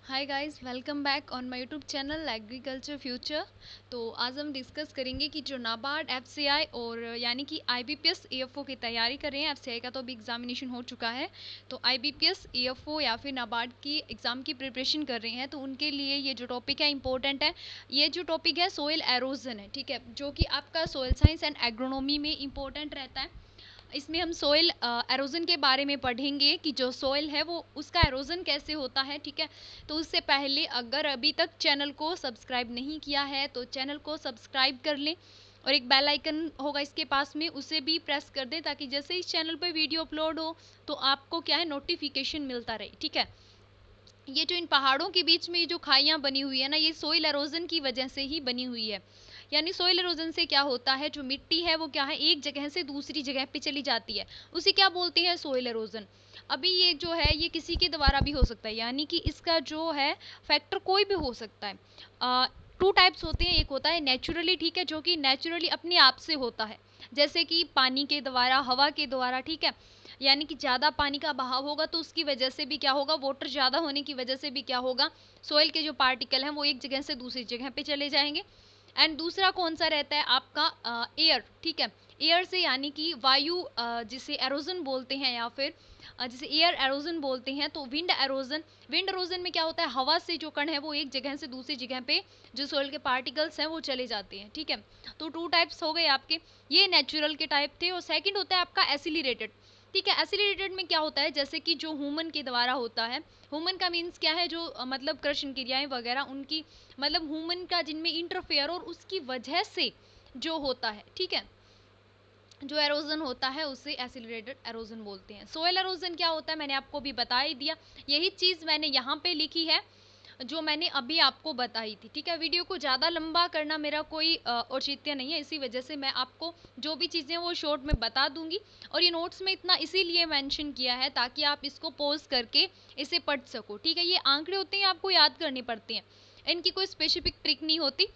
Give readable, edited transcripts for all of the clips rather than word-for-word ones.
Hi guys, welcome back on my YouTube channel agriculture future. तो आज हम discuss करेंगे कि जो नाबार्ड एफसीआई और यानी कि आईबीपीएस ईएफओ की तैयारी कर रहे हैं। एफसीआई का तो अभी एग्जामिनेशन हो चुका है, तो आईबीपीएस ईएफओ या फिर नाबार्ड की एग्ज़ाम की प्रिपरेशन कर रहे हैं, तो उनके लिए ये जो टॉपिक है इंपॉर्टेंट है। ये जो टॉपिक है सोइल एरोजन है, ठीक है, जो कि आपका सोइल साइंस एंड एग्रोनॉमी में इंपॉर्टेंट रहता है। इसमें हम सोइल एरोजन के बारे में पढ़ेंगे कि जो सोइल है वो उसका एरोजन कैसे होता है, ठीक है। तो उससे पहले अगर अभी तक चैनल को सब्सक्राइब नहीं किया है तो चैनल को सब्सक्राइब कर लें, और एक बेल आइकन होगा इसके पास में, उसे भी प्रेस कर दें ताकि जैसे इस चैनल पर वीडियो अपलोड हो तो आपको क्या है, नोटिफिकेशन मिलता रहे, ठीक है। ये जो इन पहाड़ों के बीच में ये जो खाइयाँ बनी हुई है ना, ये सोइल एरोजन की वजह से ही बनी हुई है। यानी सोइल एरोजन से क्या होता है, जो मिट्टी है वो क्या है, एक जगह से दूसरी जगह पे चली जाती है, उसे क्या बोलते हैं, सोइल एरोजन। अभी ये जो है ये किसी के द्वारा भी हो सकता है, यानी कि इसका जो है फैक्टर कोई भी हो सकता है। टू टाइप्स होते हैं, एक होता है नेचुरली, ठीक है, जो कि नेचुरली अपने आप से होता है, जैसे कि पानी के द्वारा, हवा के द्वारा, ठीक है। यानी कि ज़्यादा पानी का बहाव होगा तो उसकी वजह से भी क्या होगा, वाटर ज़्यादा होने की वजह से भी क्या होगा, सोइल के जो पार्टिकल हैं वो एक जगह से दूसरी जगह पे चले जाएंगे। एंड दूसरा कौन सा रहता है आपका, एयर, ठीक है। एयर से यानी कि वायु, जिसे एरोजन बोलते हैं, या फिर जिसे एयर एरोजन बोलते हैं। तो विंड एरोजन, विंड एरोजन में क्या होता है, हवा से जो कण है वो एक जगह से दूसरी जगह पे जो सोइल के पार्टिकल्स हैं वो चले जाते हैं, ठीक है। तो टू टाइप्स हो गए आपके, ये नेचुरल के टाइप थे। और सेकंड होता है आपका एसिलिरेटेड, ठीक है। एसिलिरेटेड में क्या होता है, जैसे कि जो ह्यूमन के द्वारा होता है। ह्यूमन का मीन्स क्या है, जो मतलब कृषि क्रियाएं वगैरह उनकी, मतलब ह्यूमन का जिनमें इंटरफेयर और उसकी वजह से जो होता है, ठीक है, जो एरोजन होता है उसे एसिलरेटेड एरोजन बोलते हैं। सोयल एरोजन क्या होता है मैंने आपको भी बता ही दिया, यही चीज़ मैंने यहाँ पे लिखी है जो मैंने अभी आपको बताई थी, ठीक है। वीडियो को ज़्यादा लंबा करना मेरा कोई औचित्य नहीं है, इसी वजह से मैं आपको जो भी चीज़ें वो शॉर्ट में बता दूंगी। और ये नोट्स में इतना इसीलिए मेंशन किया है ताकि आप इसको पॉज करके इसे पढ़ सको, ठीक है। ये आंकड़े होते हैं, आपको याद करने पड़ते हैं, इनकी कोई स्पेसिफिक ट्रिक नहीं होती।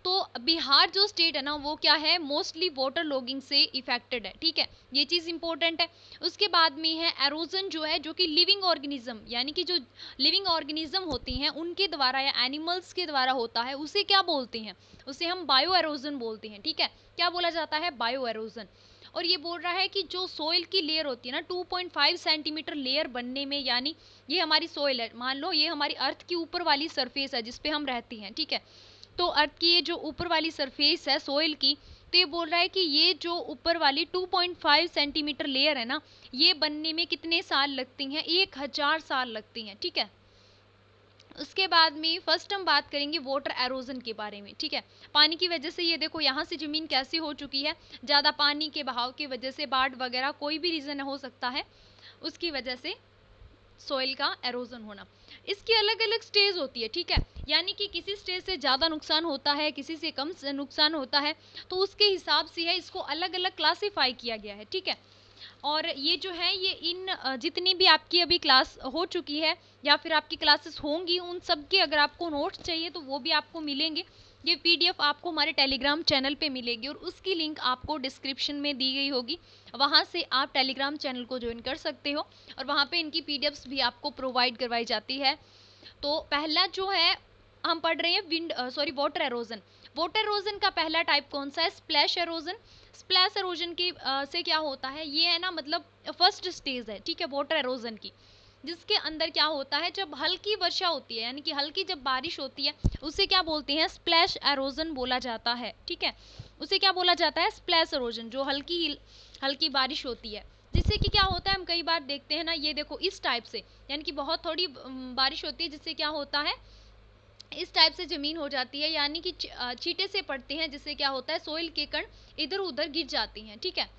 तो बिहार जो स्टेट है ना वो क्या है, मोस्टली वाटर लॉगिंग से इफेक्टेड है, ठीक है, ये चीज़ इंपॉर्टेंट है। उसके बाद में है एरोजन, जो है जो कि लिविंग ऑर्गेनिज्म, यानी कि जो लिविंग ऑर्गेनिज्म होती हैं उनके द्वारा या एनिमल्स के द्वारा होता है, उसे क्या बोलते हैं, उसे हम बायो एरोजन बोलते हैं, ठीक है। क्या बोला जाता है, बायो एरोजन। और ये बोल रहा है कि जो सोइल की लेयर होती है ना, 2.5 सेंटीमीटर लेयर बनने में, यानी ये हमारी सोइल है, मान लो ये हमारी अर्थ की ऊपर वाली सरफेस है जिसपे हम रहते हैं, ठीक है। तो अर्थ की ये जो ऊपर वाली सरफेस है सोइल की, तो ये बोल रहा है कि ये जो ऊपर वाली 2.5 सेंटीमीटर लेयर है ना, ये बनने में कितने साल लगते हैं, 1000 साल लगते हैं, ठीक है। उसके बाद में फर्स्ट हम बात करेंगे वाटर एरोजन के बारे में, ठीक है। पानी की वजह से ये देखो यहाँ से ज़मीन कैसी हो चुकी है, ज़्यादा पानी के बहाव की वजह से, बाढ़ वगैरह कोई भी रीज़न हो सकता है, उसकी वजह से सोइल का एरोजन होना। इसकी अलग अलग स्टेज होती है, ठीक है। यानी कि किसी स्टेज से ज़्यादा नुकसान होता है, किसी से कम नुकसान होता है, तो उसके हिसाब से है इसको अलग अलग क्लासीफाई किया गया है, ठीक है। और ये जो है ये इन जितनी भी आपकी अभी क्लास हो चुकी है या फिर आपकी क्लासेस होंगी, उन सब के अगर आपको नोट्स चाहिए तो वो भी आपको मिलेंगे। ये पीडीएफ आपको हमारे टेलीग्राम चैनल पे मिलेगी और उसकी लिंक आपको डिस्क्रिप्शन में दी गई होगी, वहाँ से आप टेलीग्राम चैनल को ज्वाइन कर सकते हो और वहाँ पे इनकी पीडीएफ्स भी आपको प्रोवाइड करवाई जाती है। तो पहला जो है हम पढ़ रहे हैं वाटर एरोजन। वाटर एरोजन का पहला टाइप कौन सा है, स्प्लैश एरोजन। स्प्लैश एरोजन की से क्या होता है, ये है ना, मतलब फर्स्ट स्टेज है, ठीक है, वाटर एरोजन की, जिसके अंदर क्या होता है, जब हल्की वर्षा होती है, यानी कि हल्की जब बारिश होती है, उसे क्या बोलते हैं, स्प्लैश एरोजन बोला जाता है, ठीक है। उसे क्या बोला जाता है, स्प्लैश एरोजन, जो हल्की हल्की बारिश होती है, जिससे कि क्या होता है, हम कई बार देखते हैं ना, ये देखो इस टाइप से, यानी कि बहुत थोड़ी बारिश होती है, जिससे क्या होता है, इस टाइप से ज़मीन हो जाती है, यानी कि छींटे से पड़ते हैं, जिससे क्या होता है, सोइल के कण इधर उधर गिर जाते हैं, ठीक है।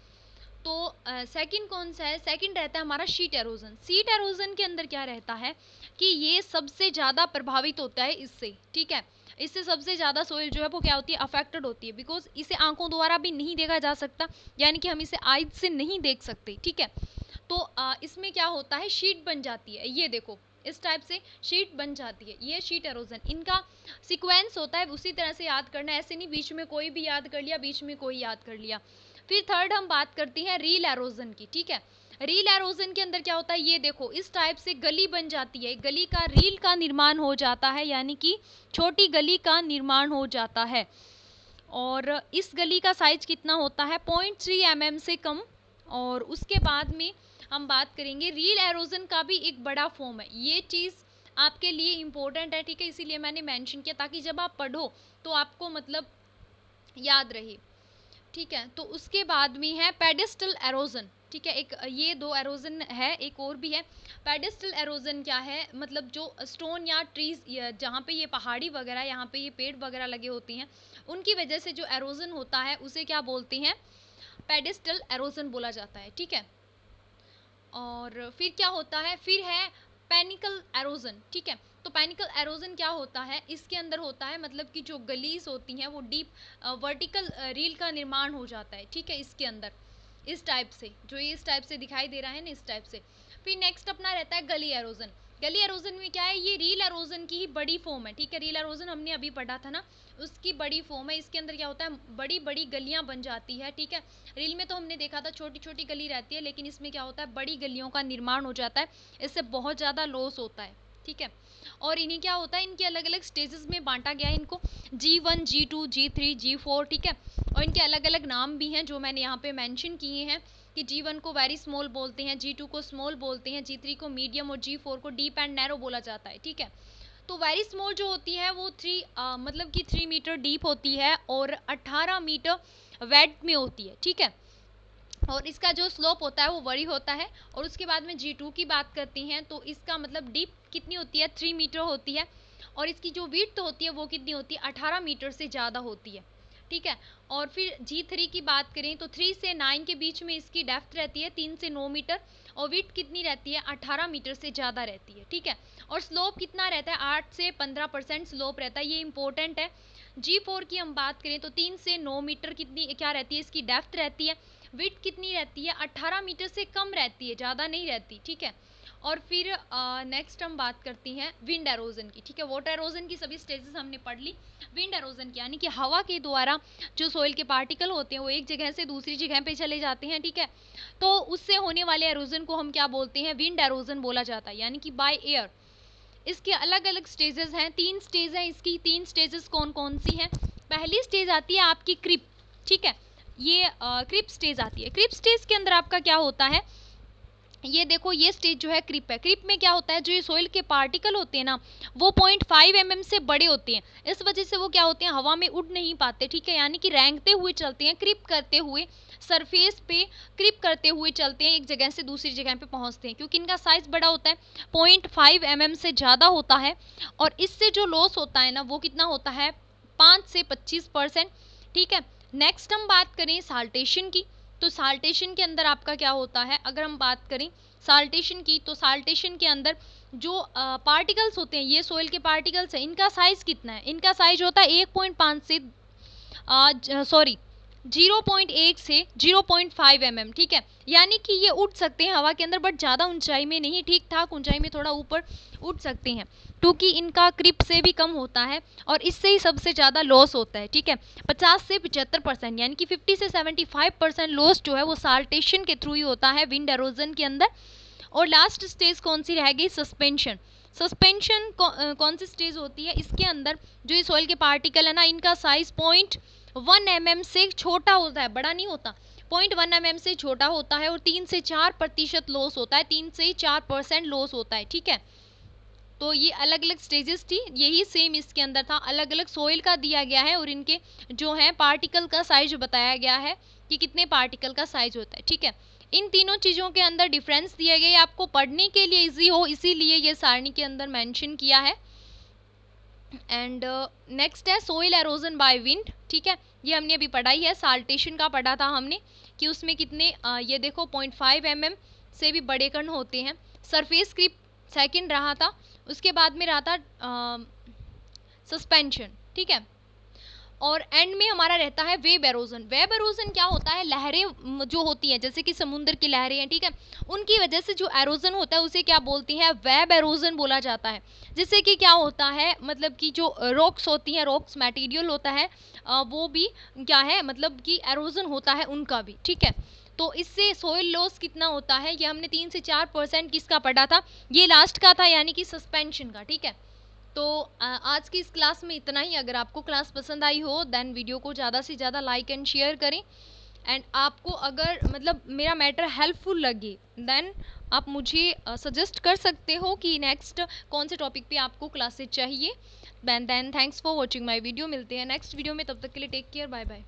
तो सेकंड कौन सा है, सेकंड रहता है हमारा शीट एरोजन। शीट एरोजन के अंदर क्या रहता है कि ये सबसे ज़्यादा प्रभावित होता है इससे, ठीक है। इससे सबसे ज़्यादा सोइल जो है वो क्या होती है, अफेक्टेड होती है, बिकॉज इसे आंखों द्वारा भी नहीं देखा जा सकता, यानी कि हम इसे आइज से नहीं देख सकते, ठीक है। तो इसमें क्या होता है, शीट बन जाती है, ये देखो इस टाइप से शीट बन जाती है, ये शीट एरोजन। इनका सीक्वेंस होता है, उसी तरह से याद करना, ऐसे नहीं बीच में कोई भी याद कर लिया, बीच में कोई याद कर लिया। फिर थर्ड हम बात करते हैं रील एरोजन की, ठीक है। रील एरोजन के अंदर क्या होता है, ये देखो इस टाइप से गली बन जाती है, गली का रील का निर्माण हो जाता है, यानी कि छोटी गली का निर्माण हो जाता है। और इस गली का साइज कितना होता है, 0.3 mm से कम। और उसके बाद में हम बात करेंगे रील एरोजन का भी एक बड़ा फॉर्म है, ये चीज़ आपके लिए इम्पोर्टेंट है, ठीक है, इसीलिए मैंने मेंशन किया ताकि जब आप पढ़ो तो आपको मतलब याद रहे, ठीक है। तो उसके बाद में है पेडेस्टल एरोजन, ठीक है, एक ये दो एरोजन है, एक और भी है। पेडेस्टल एरोजन क्या है, मतलब जो स्टोन या ट्रीज जहाँ पे ये पहाड़ी वगैरह, यहाँ पे ये पेड़ वगैरह लगे होती हैं, उनकी वजह से जो एरोजन होता है उसे क्या बोलते हैं, पेडेस्टल एरोजन बोला जाता है, ठीक है। और फिर क्या होता है, फिर है पैनिकल एरोजन, ठीक है। तो पैनिकल एरोजन क्या होता है, इसके अंदर होता है मतलब कि जो गलीज होती हैं वो डीप वर्टिकल रील का निर्माण हो जाता है, ठीक है, इसके अंदर इस टाइप से, जो ये इस टाइप से दिखाई दे रहा है ना, इस टाइप से। फिर नेक्स्ट अपना रहता है गली एरोजन। गली एरोजन में क्या है, ये रील एरोजन की ही बड़ी फॉर्म है, ठीक है, रील एरोजन हमने अभी पढ़ा था ना, उसकी बड़ी फॉर्म है। इसके अंदर क्या होता है, बड़ी बड़ी गलियां बन जाती है, ठीक है। रील में तो हमने देखा था छोटी छोटी गली रहती है, लेकिन इसमें क्या होता है, बड़ी गलियों का निर्माण हो जाता है, इससे बहुत ज़्यादा लॉस होता है, ठीक है। और इन्हें क्या होता है, इनके अलग अलग स्टेजेस में बांटा गया है इनको, G1 G2 G3 G4, ठीक है। और इनके अलग अलग नाम भी हैं जो मैंने यहाँ पे मेंशन किए हैं कि G1 को वेरी स्मॉल बोलते हैं, G2 को स्मॉल बोलते हैं, G3 को मीडियम और G4 को डीप एंड नैरो बोला जाता है, ठीक है। तो वेरी स्मॉल जो होती है वो मतलब कि 3 मीटर डीप होती है और 18 मीटर वेड में होती है, ठीक है। और इसका जो स्लोप होता है वो बड़ी होता है। और उसके बाद में G2 की बात करते हैं तो इसका मतलब डीप कितनी होती है, 3 मीटर होती है। और इसकी जो विड्थ होती है वो कितनी होती है, 18 मीटर से ज़्यादा होती है, ठीक है। और फिर G3 की बात करें तो 3 से 9 के बीच में इसकी डेप्थ रहती है 3 से 9 मीटर, और विड्थ कितनी रहती है, 18 मीटर से ज़्यादा रहती है, ठीक है। और स्लोप कितना रहता है, 8 से 15% स्लोप रहता है, ये इंपॉर्टेंट है। G4 की हम बात करें तो 3 से 9 मीटर कितनी क्या रहती है, इसकी डेप्थ रहती है। विड्थ कितनी रहती है, 18 मीटर से कम रहती है, ज़्यादा नहीं रहती, ठीक है। और फिर नेक्स्ट हम बात करती हैं विंड एरोजन की, ठीक है। वाटर एरोजन की सभी स्टेजेस हमने पढ़ ली। विंड एरोजन की यानी कि हवा के द्वारा जो सोइल के पार्टिकल होते हैं वो एक जगह से दूसरी जगह पे चले जाते हैं, ठीक है। तो उससे होने वाले एरोजन को हम क्या बोलते हैं, विंड एरोजन बोला जाता है, यानी कि बाय एयर। इसके अलग अलग स्टेजेस हैं, 3 स्टेज हैं इसकी। 3 स्टेजेस कौन कौन सी हैं, पहली स्टेज आती है आपकी क्रिप, ठीक है, ये क्रिप स्टेज आती है। क्रिप स्टेज के अंदर आपका क्या होता है, ये देखो ये स्टेज जो है क्रिप है। क्रिप में क्या होता है, जो ये सोइल के पार्टिकल होते हैं ना वो 0.5 mm से बड़े होते हैं, इस वजह से वो क्या होते हैं, हवा में उड़ नहीं पाते, ठीक है, यानी कि रेंगते हुए चलते हैं, क्रिप करते हुए सरफेस पे क्रिप करते हुए चलते हैं, एक जगह से दूसरी जगह पे पहुंचते हैं, क्योंकि इनका साइज बड़ा होता है, 0.5 mm से ज़्यादा होता है। और इससे जो लॉस होता है ना वो कितना होता है, 5 से 25%, ठीक है। नेक्स्ट हम बात करें साल्टेशन की, तो साल्टेशन के अंदर आपका क्या होता है, अगर हम बात करें साल्टेशन की, तो साल्टेशन के अंदर जो पार्टिकल्स होते हैं, ये सोइल के पार्टिकल्स हैं, इनका साइज कितना है, इनका साइज होता है 1.5 से 0.1 से 0.5 mm, ठीक है। यानी कि ये उड़ सकते हैं हवा के अंदर, बट ज़्यादा ऊंचाई में नहीं, ठीक ठाक ऊंचाई में थोड़ा ऊपर उड़ सकते हैं, क्योंकि इनका क्रिप से भी कम होता है और इससे ही सबसे ज़्यादा लॉस होता है, ठीक है। 50 से 75% यानी कि 50 से 75% लॉस जो है वो साल्टेशन के थ्रू ही होता है विंड एरोजन के अंदर। और लास्ट स्टेज कौन सी रह गई, सस्पेंशन। सस्पेंशन कौन सी स्टेज होती है, इसके अंदर जो ये सॉइल के पार्टिकल है ना, इनका साइज 0.1 mm से छोटा होता है, बड़ा नहीं होता, 0.1 mm से छोटा होता है, और 3 से 4% लॉस होता है, 3 से 4% लॉस होता है, ठीक है। तो ये अलग अलग स्टेजेस थी, यही सेम इसके अंदर था, अलग अलग सोइल का दिया गया है और इनके जो है पार्टिकल का साइज बताया गया है कि कितने पार्टिकल का साइज होता है, ठीक है। इन तीनों चीज़ों के अंदर डिफरेंस दिए गए, आपको पढ़ने के लिए इजी हो इसीलिए ये सारणी के अंदर मेंशन किया है। एंड नेक्स्ट है सोइल एरोजन बाय विंड, ठीक है, ये हमने अभी पढ़ा ही है, साल्टेशन का पढ़ा था हमने कि उसमें कितने ये देखो 0.5 mm से भी बड़े कण होते हैं। सरफेस क्रिप सेकंड रहा था, उसके बाद में रहा था सस्पेंशन, ठीक है। और एंड में हमारा रहता है वेब एरोजन। वेब एरोजन क्या होता है, लहरें जो होती हैं जैसे कि समुद्र की लहरें हैं, ठीक है, उनकी वजह से जो एरोजन होता है उसे क्या बोलते हैं, वेब एरोजन बोला जाता है। जिससे कि क्या होता है, मतलब कि जो रॉक्स होती हैं, रॉक्स मटेरियल होता है वो भी क्या है, मतलब कि एरोजन होता है उनका भी, ठीक है। तो इससे सोइल लॉस कितना होता है ये हमने 3 से 4% किसका पढ़ा था, ये लास्ट का था यानी कि सस्पेंशन का। ठीक है, तो आज की इस क्लास में इतना ही। अगर आपको क्लास पसंद आई हो देन वीडियो को ज़्यादा से ज़्यादा लाइक एंड शेयर करें। एंड आपको अगर मतलब मेरा मैटर हेल्पफुल लगे देन आप मुझे सजेस्ट कर सकते हो कि नेक्स्ट कौन से टॉपिक पे आपको क्लासेस चाहिए। Then thanks for watching my video. मिलते हैं नेक्स्ट वीडियो में, तब तक के लिए टेक केयर, बाय बाय।